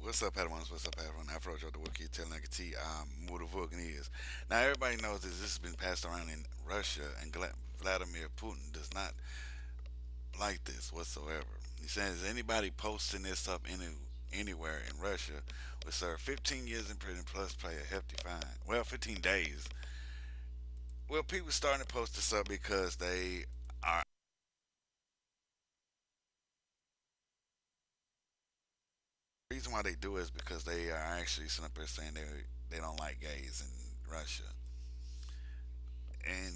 What's up, Padawans? What's up, Padawan? Afro Joe, the Wookiee, telling like a T, who the Vulcan is. Now, everybody knows that this has been passed around in Russia, and Vladimir Putin does not like this whatsoever. He says anybody posting this up anywhere in Russia will serve 15 years in prison plus pay a hefty fine. Well, 15 days. Well, people starting to post this up because they are. The reason why they do it is because they are actually sitting up there saying they don't like gays in Russia. And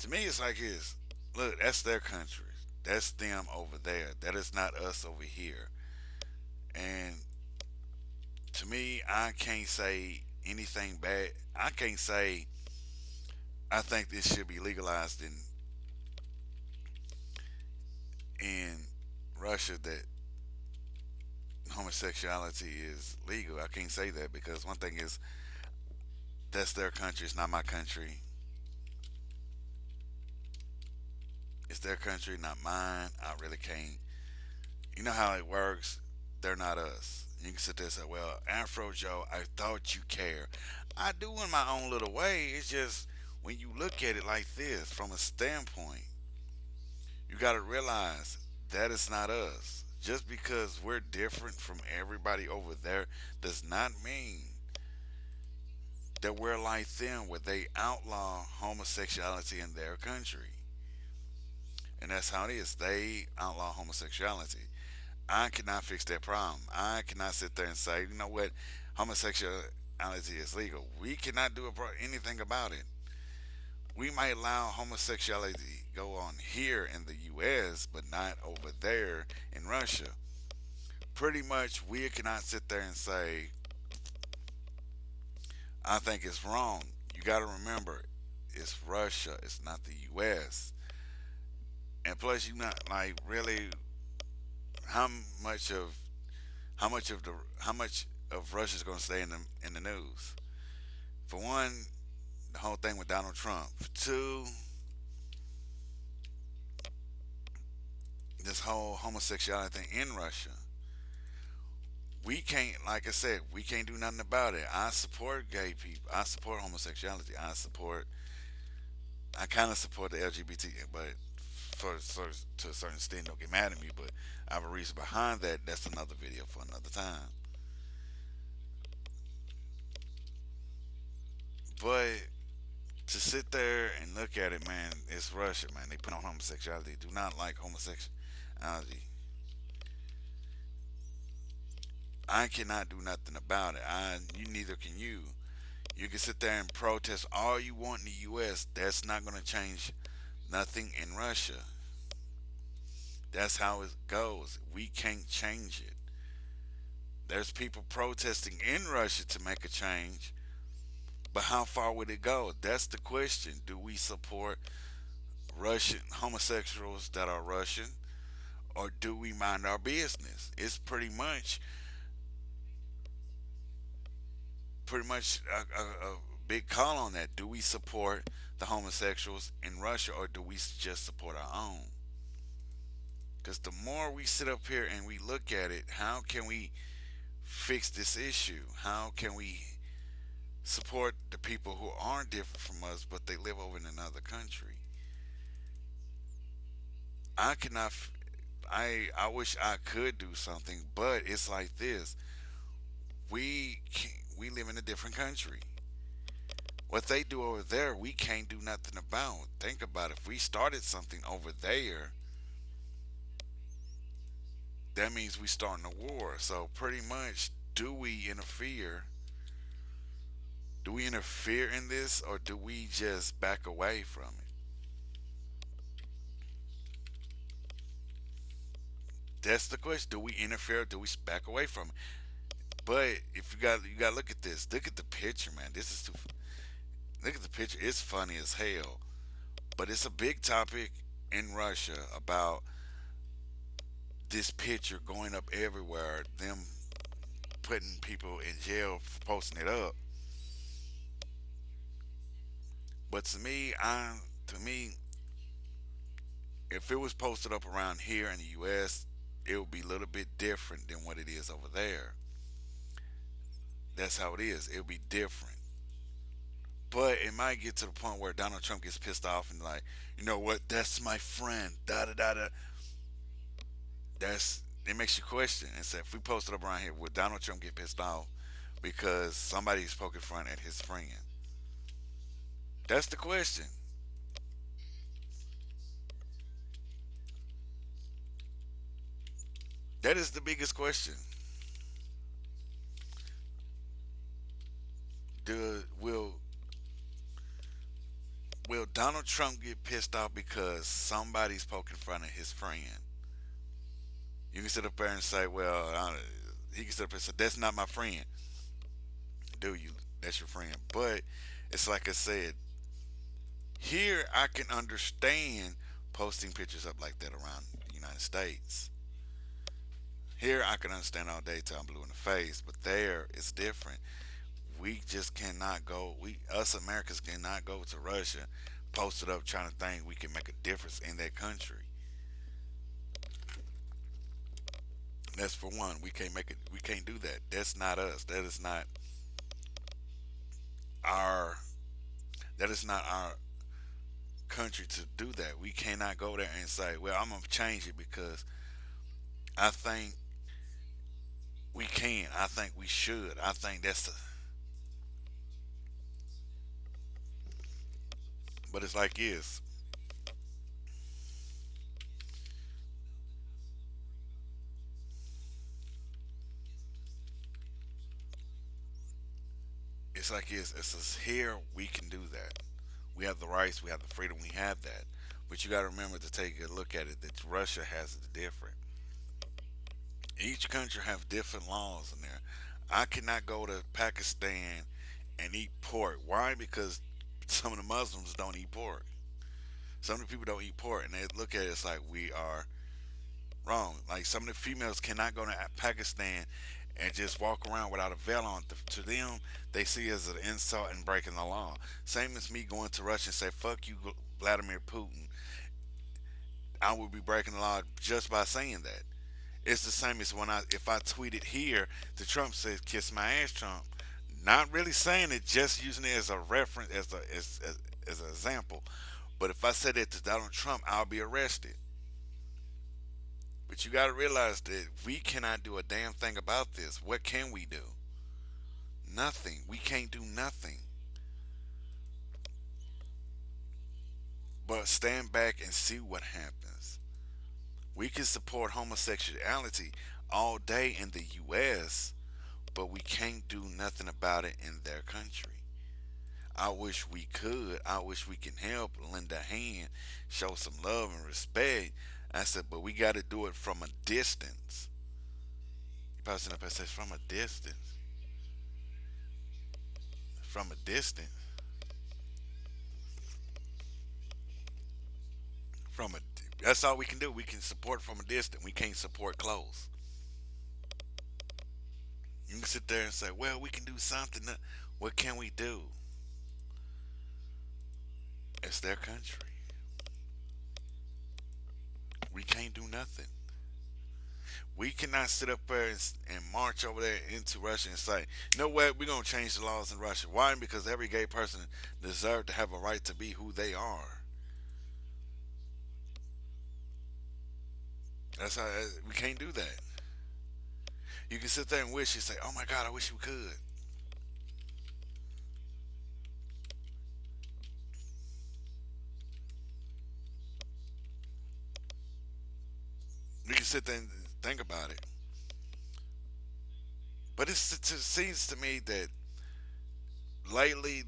to me, it's like this. Look, that's their country. That's them over there. That is not us over here. And to me, I can't say anything bad. I can't say I think this should be legalized in Russia that homosexuality is legal. I can't say that because one thing is that's their country. It's not my country. It's their country, not mine. I really can't. You know how it works. They're not us. You can sit there and say, well, Afro Joe, I thought you care. I do in my own little way. It's just when you look at it like this from a standpoint, you got to realize that is not us. Just because we're different from everybody over there does not mean that we're like them where they outlaw homosexuality in their country. And that's how it is. They outlaw homosexuality. I cannot fix that problem. I cannot sit there and say, you know what, homosexuality is legal. We cannot do anything about it. We might allow homosexuality go on here in the U.S., but not over there in Russia. Pretty much, we cannot sit there and say, I think it's wrong. You got to remember, it's Russia. It's not the U.S. And plus, you not like really how much of how much of Russia's going to stay in the news. For one, the whole thing with Donald Trump. For two, this whole homosexuality thing in Russia. We can't, like I said, we can't do nothing about it. I support gay people. I support homosexuality. I kind of support the LGBT, but to a certain extent, don't get mad at me. But I have a reason behind that. That's another video for another time. But to sit there and look at it, man, it's Russia, man. They put on homosexuality. Do not like homosexuality. I cannot do nothing about it. You neither can you. You can sit there and protest all you want in the U.S. That's not going to change nothing in Russia. That's how it goes. We can't change it. There's people protesting in Russia to make a change, but how far would it go? That's the question. Do we support Russian homosexuals that are Russian, or do we mind our business? It's pretty much a big call on that. Do we support the homosexuals in Russia, or do we just support our own? Because the more we sit up here and we look at it, how can we fix this issue? How can we support the people who aren't different from us, but they live over in another country? I cannot. I wish I could do something, but it's like this. We live in a different country. What they do over there, we can't do nothing about. Think about it. If we started something over there, that means we starting a war. So pretty much, do we interfere? Do we interfere in this, or do we just back away from it? That's the question. Do we interfere? Or do we back away from it? But if you got to look at this. Look at the picture, man. This is too. Look at the picture. It's funny as hell. But it's a big topic in Russia about this picture going up everywhere. Them putting people in jail for posting it up. But to me, if it was posted up around here in the U.S., it would be a little bit different than what it is over there. That's how it is. It'll be different. But it might get to the point where Donald Trump gets pissed off and like, you know what? That's my friend. Da da da da. That's it makes you question and say, if we post it up around here, would Donald Trump get pissed off because somebody's poking fun at his friend? That's the question. That is the biggest question. Will Donald Trump get pissed off because somebody's poking fun at his friend? You can sit up there and say, well, he can sit up and say, that's not my friend. Do you? That's your friend. But it's like I said, here I can understand posting pictures up like that around the United States. Here I can understand all day till I'm blue in the face, but there it's different. We just cannot go. We us Americans cannot go to Russia, post it up trying to think we can make a difference in that country. That's for one. We can't make it. We can't do that. That's not us. That is not our. That is not our country to do that. We cannot go there and say, "Well, I'm gonna change it because I think we can. I think we should. I think that's." But it's like is. It's like is. It's just here we can do that. We have the rights. We have the freedom. We have that. But you got to remember to take a look at it. That Russia has it different. Each country have different laws in there. I cannot go to Pakistan and eat pork. Why? Because some of the Muslims don't eat pork. Some of the people don't eat pork, and they look at it as like we are wrong. Like some of the females cannot go to Pakistan and just walk around without a veil on. To them, they see it as an insult and breaking the law. Same as me going to Russia and say "fuck you, Vladimir Putin." I would be breaking the law just by saying that. It's the same as when if I tweeted here to Trump says "kiss my ass, Trump," not really saying it, just using it as a reference, as an example. But if I said it to Donald Trump, I'll be arrested. But you got to realize that we cannot do a damn thing about this. What can we do? Nothing. We can't do nothing but stand back and see what happens. We can support homosexuality all day in the U.S., but we can't do nothing about it in their country. I wish we could. I wish we can help, lend a hand, show some love and respect. I said, but we got to do it from a distance. You probably sitting up and says from a distance, from a distance, from a. That's all we can do. We can support from a distance. We can't support close. You can sit there and say, well, we can do something. What can we do? It's their country. We can't do nothing. We cannot sit up there and march over there into Russia and say, you know what, we're going to change the laws in Russia. Why? Because every gay person deserves to have a right to be who they are. That's how we can't do that. You can sit there and wish and say, oh my God, I wish we could. We can sit there and think about it. But it seems to me that lately,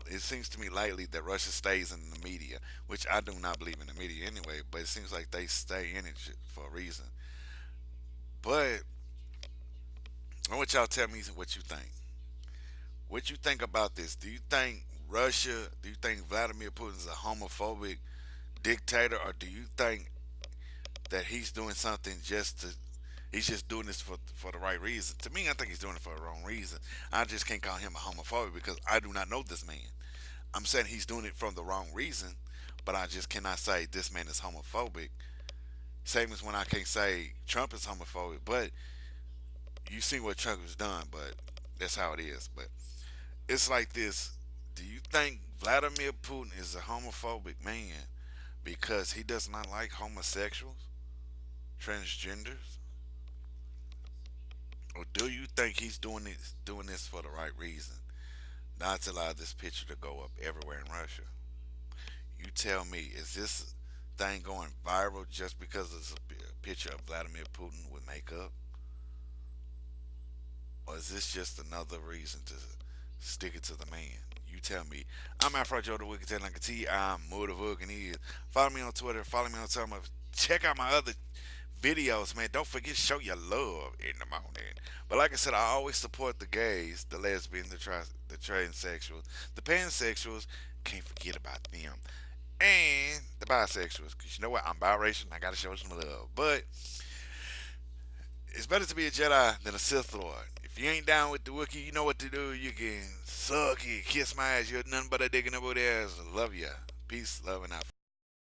it seems to me lately that Russia stays in the media, which I do not believe in the media anyway, but it seems like they stay in it for a reason. But I want y'all to tell me what you think. What you think about this? Do you think do you think Vladimir Putin is a homophobic dictator, or do you think that he's doing something he's just doing this for the right reason? To me, I think he's doing it for the wrong reason. I just can't call him a homophobic because I do not know this man. I'm saying he's doing it for the wrong reason, but I just cannot say this man is homophobic. Same as when I can't say Trump is homophobic, but you see what Trump has done, but That's how it is. But it's like this. Do you think Vladimir Putin is a homophobic man because he does not like homosexuals, transgenders? Or do you think he's doing this for the right reason? Not to allow this picture to go up everywhere in Russia. You tell me, is this thing going viral just because it's a picture of Vladimir Putin with makeup? Or is this just another reason to stick it to the man? You tell me. I'm Afro Joe the Wicked Like a T. I'm Mood and he is. Follow me on Twitter. Follow me on Tumblr. Check out my other videos, man. Don't forget show your love in the morning. But like I said, I always support the gays, the lesbians, the transsexuals, the pansexuals. Can't forget about them. And the bisexuals. Because you know what? I'm biracial and I got to show some love. But it's better to be a Jedi than a Sith Lord. If you ain't down with the Wookiee, you know what to do. You can suck it, kiss my ass. You're nothing but a digging about ass. Love ya. Peace, love, and out.